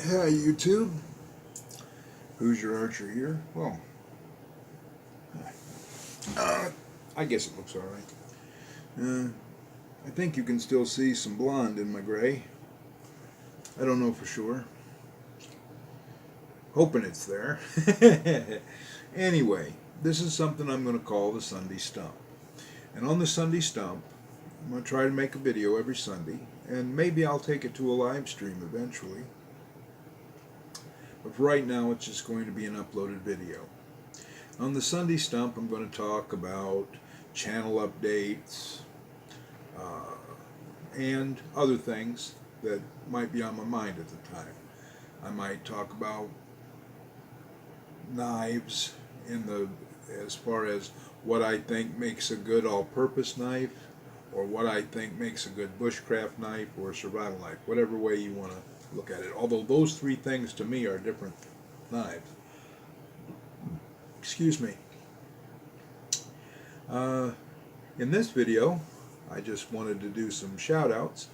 Hi YouTube, who's your archer here? Well, I guess it looks alright. I think you can still see some blonde in my gray. I don't know for sure. Hoping it's there. Anyway, this is something I'm going to call the Sunday Stump. And on the Sunday Stump, I'm going to try to make a video every Sunday, and maybe I'll take it to a live stream eventually. But for right now, it's just going to be an uploaded video. On the Sunday Stump, I'm going to talk about channel updates and other things that might be on my mind at the time. I might talk about knives as far as what I think makes a good all-purpose knife, or what I think makes a good bushcraft knife or survival knife, whatever way you want to look at it. Although those three things to me are different knives. Excuse me. In this video, I just wanted to do some shout outs.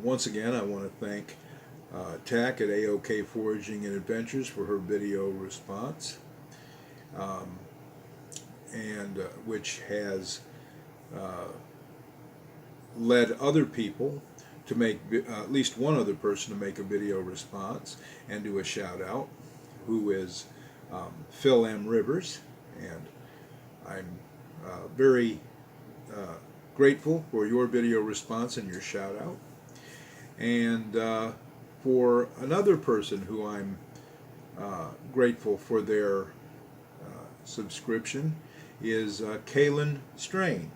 Once again, I want to thank TAC at AOK Foraging and Adventures for her video response, and which has led other people to make, at least one other person to make a video response and do a shout out, who is Phil M. Rivers, and I'm very grateful for your video response and your shout out. And for another person who I'm grateful for their subscription is Kaylin Strain.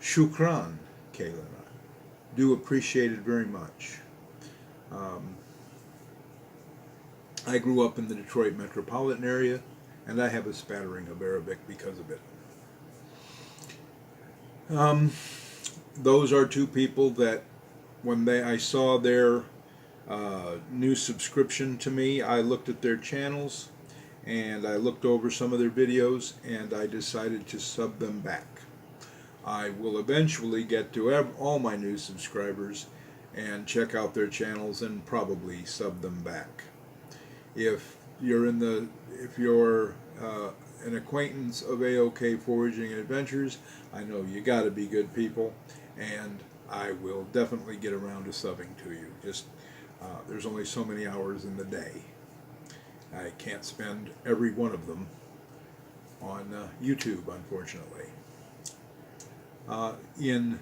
Shukran, Kaylin. I do appreciate it very much. I grew up in the Detroit metropolitan area, and I have a spattering of Arabic because of it. Those are two people that, when I saw their new subscription to me, I looked at their channels and I looked over some of their videos, and I decided to sub them back. I will eventually get to all my new subscribers and check out their channels and probably sub them back. If you're an acquaintance of AOK Foraging and Adventures, I know you got to be good people, and I will definitely get around to subbing to you. Just there's only so many hours in the day. I can't spend every one of them on YouTube, unfortunately. In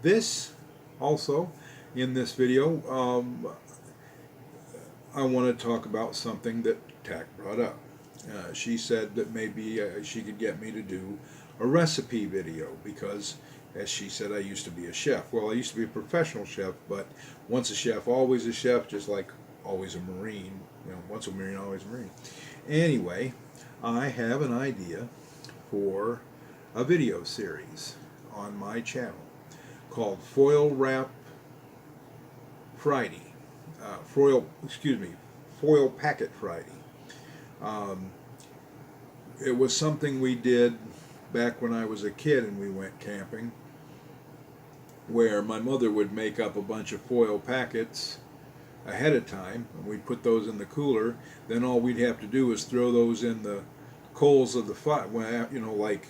this video, I want to talk about something that TAC brought up. She said that maybe she could get me to do a recipe video because, as she said, I used to be a chef. Well, I used to be a professional chef, but once a chef, always a chef, just like always a Marine. You know, once a Marine, always a Marine. Anyway, I have an idea for a video series on my channel called Foil Wrap Friday. Foil Packet Friday. It was something we did back when I was a kid and we went camping, where my mother would make up a bunch of foil packets ahead of time, and we'd put those in the cooler. Then all we'd have to do is throw those in the coals of the fire. You know, like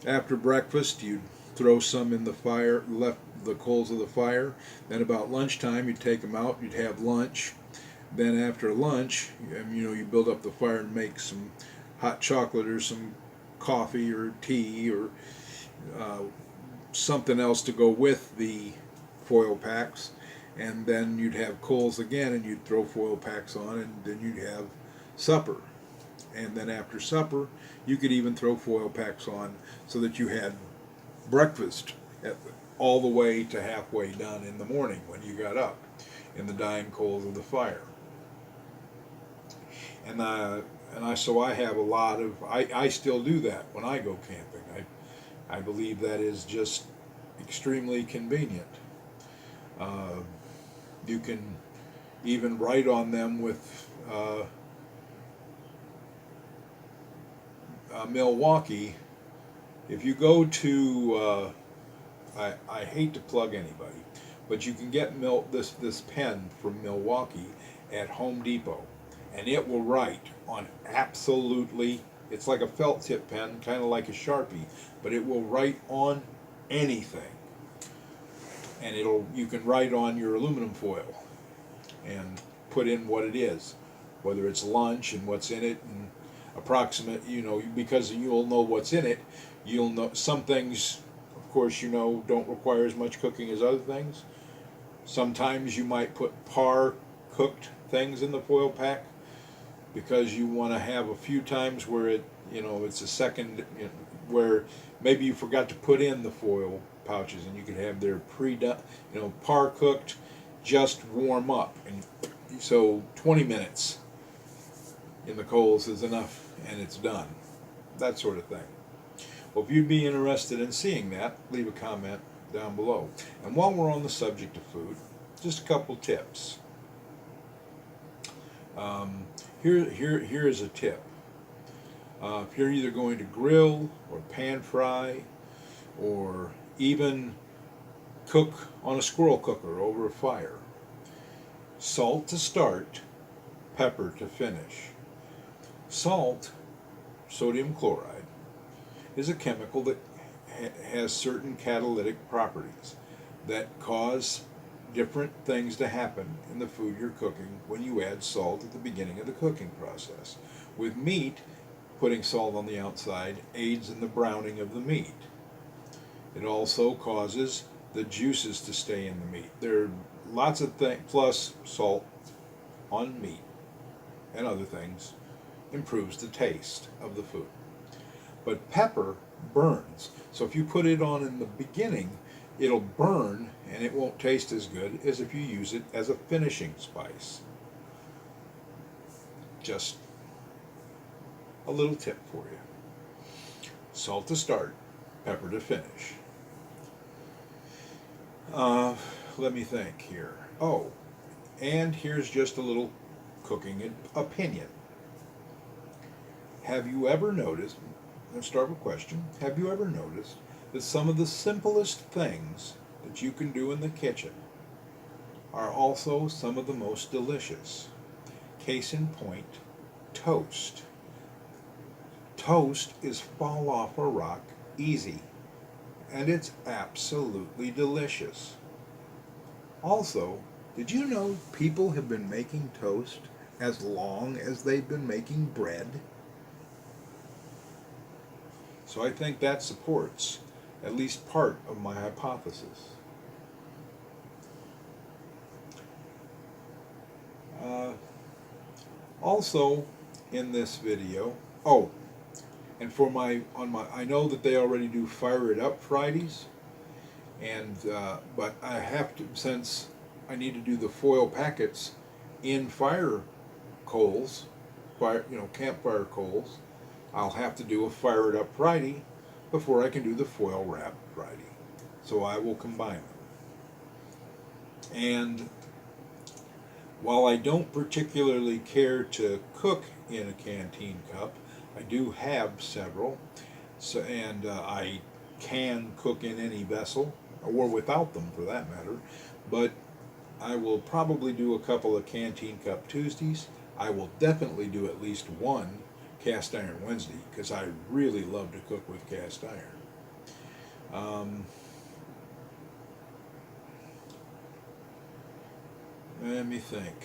after breakfast, you'd throw some in the fire, left the coals of the fire. Then about lunchtime, you'd take them out, you'd have lunch. Then after lunch, you build up the fire and make some hot chocolate or some coffee or tea or something else to go with the foil packs. And then you'd have coals again, and you'd throw foil packs on, and then you'd have supper. And then after supper, you could even throw foil packs on so that you had breakfast all the way to halfway done in the morning when you got up in the dying coals of the fire. So I have a lot of, I still do that when I go camping. I believe that is just extremely convenient. You can even write on them with Milwaukee. If you go to, I hate to plug anybody, but you can get this pen from Milwaukee at Home Depot, and it will write on absolutely. It's like a felt tip pen, kind of like a Sharpie, but it will write on anything, and you can write on your aluminum foil and put in what it is, whether it's lunch and what's in it and approximate, because you'll know what's in it. You'll know some things, of course, don't require as much cooking as other things. Sometimes you might put par cooked things in the foil pack because you want to have a few times where it's a second, where maybe you forgot to put in the foil pouches, and you could have their pre-done, par cooked, just warm up, and so 20 minutes in the coals is enough, and it's done. That sort of thing. Well, if you'd be interested in seeing that, leave a comment down below. And while we're on the subject of food, just a couple tips. Here is a tip. If you're either going to grill or pan fry or even cook on a squirrel cooker over a fire, salt to start, pepper to finish. Salt, sodium chloride, is a chemical that has certain catalytic properties that cause different things to happen in the food you're cooking when you add salt at the beginning of the cooking process. With meat, putting salt on the outside aids in the browning of the meat. It also causes the juices to stay in the meat. There are lots of things, plus salt on meat and other things improves the taste of the food. But pepper burns, so if you put it on in the beginning, it'll burn and it won't taste as good as if you use it as a finishing spice. Just a little tip for you. Salt to start, pepper to finish. Let me think here. Oh, and here's just a little cooking opinion. Have you ever noticed, let's start with a question, have you ever noticed that some of the simplest things that you can do in the kitchen are also some of the most delicious? Case in point, toast. Toast is fall off a rock easy, and it's absolutely delicious. Also, did you know people have been making toast as long as they've been making bread? So I think that supports at least part of my hypothesis. Also in this video, and I know that they already do Fire It Up Fridays, and but I have to, since I need to do the foil packets in fire coals, campfire coals, I'll have to do a Fire It Up Friday before I can do the foil wrap Friday. So I will combine them. And while I don't particularly care to cook in a canteen cup, I do have several, and I can cook in any vessel, or without them for that matter, but I will probably do a couple of Canteen Cup Tuesdays. I will definitely do at least one Cast Iron Wednesday, because I really love to cook with cast iron. Let me think.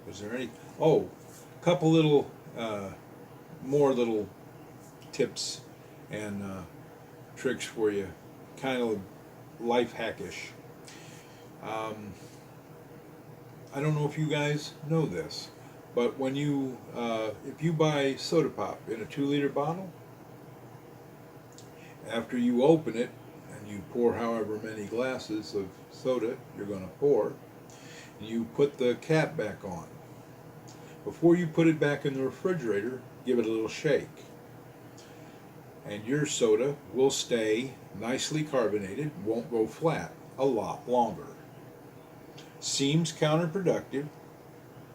Is there any? Oh, a couple little, more little tips and tricks for you, kind of life hackish. I don't know if you guys know this, but when you, if you buy soda pop in a 2-liter bottle, after you open it and you pour however many glasses of soda you're going to pour, you put the cap back on. Before you put it back in the refrigerator, give it a little shake. And your soda will stay nicely carbonated, won't go flat a lot longer. Seems counterproductive,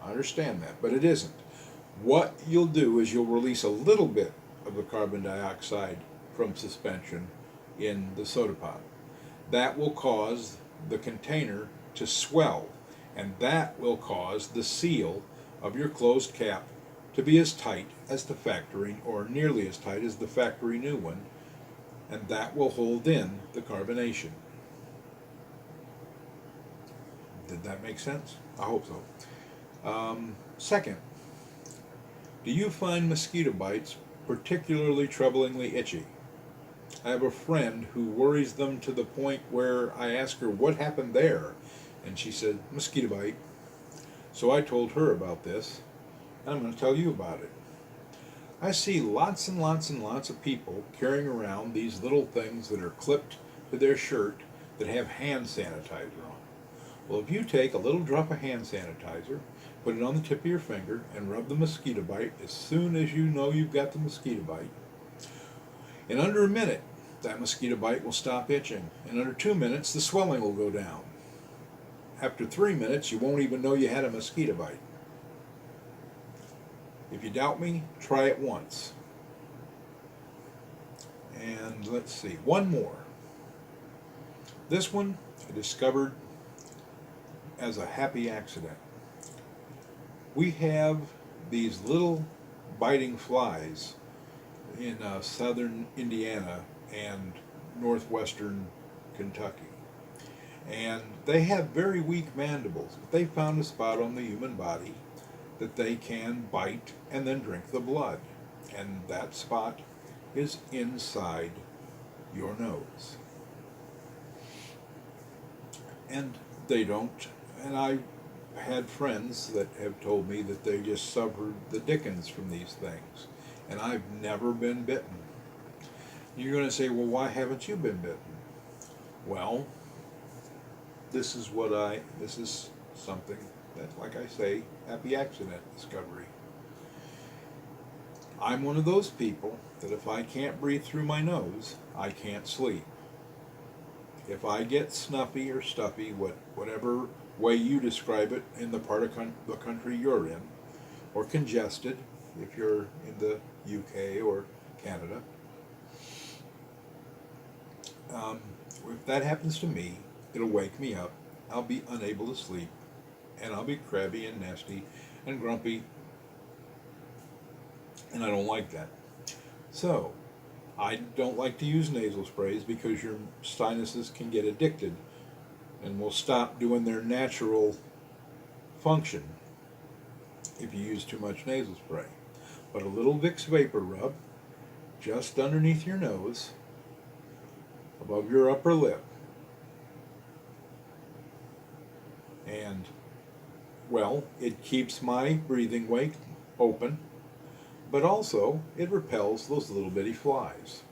I understand that, but it isn't. What you'll do is you'll release a little bit of the carbon dioxide from suspension in the soda pop. That will cause the container to swell, and that will cause the seal of your closed cap to be as tight as the factory, or nearly as tight as the factory new one, and that will hold in the carbonation. Did that make sense? I hope so. Second, do you find mosquito bites particularly troublingly itchy? I have a friend who worries them to the point where I ask her what happened there, and she said, mosquito bite. So I told her about this, and I'm going to tell you about it. I see lots and lots and lots of people carrying around these little things that are clipped to their shirt that have hand sanitizer on. Well, if you take a little drop of hand sanitizer, put it on the tip of your finger, and rub the mosquito bite as soon as you know you've got the mosquito bite, in under a minute, that mosquito bite will stop itching. In under 2 minutes, the swelling will go down. After 3 minutes, you won't even know you had a mosquito bite. If you doubt me, try it once. And let's see, one more. This one I discovered as a happy accident. We have these little biting flies in southern Indiana and northwestern Kentucky. And they have very weak mandibles. But they found a spot on the human body that they can bite and then drink the blood. And that spot is inside your nose. And they don't, and I've had friends that have told me that they just suffered the dickens from these things. And I've never been bitten. You're going to say, well, why haven't you been bitten? Well, this is something that, like I say, happy accident discovery. I'm one of those people that if I can't breathe through my nose, I can't sleep. If I get snuffy or stuffy, whatever way you describe it in the part of the country you're in, or congested if you're in the UK or Canada, if that happens to me, it'll wake me up. I'll be unable to sleep, and I'll be crabby and nasty and grumpy, and I don't like that. So, I don't like to use nasal sprays because your sinuses can get addicted and will stop doing their natural function if you use too much nasal spray. But a little Vicks Vapor Rub just underneath your nose, above your upper lip, and, well, it keeps my breathing way open, but also it repels those little bitty flies.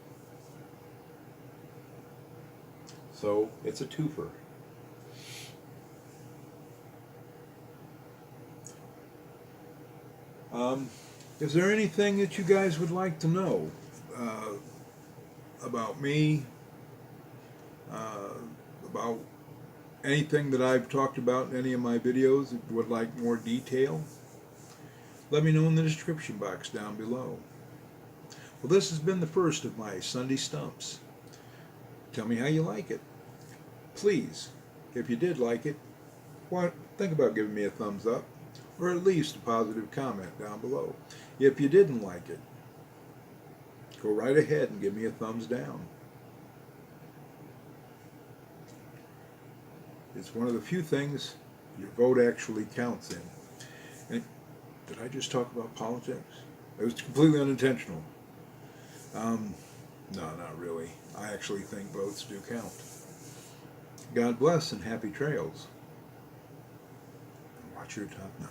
So it's a twofer. Is there anything that you guys would like to know about me, about anything that I've talked about in any of my videos that would like more detail? Let me know in the description box down below. Well, this has been the first of my Sunday Stumps. Tell me how you like it. Please, if you did like it, think about giving me a thumbs up, or at least a positive comment down below. If you didn't like it, go right ahead and give me a thumbs down. It's one of the few things your vote actually counts in. And did I just talk about politics? It was completely unintentional. No, not really. I actually think votes do count. God bless and happy trails. And watch your top knot.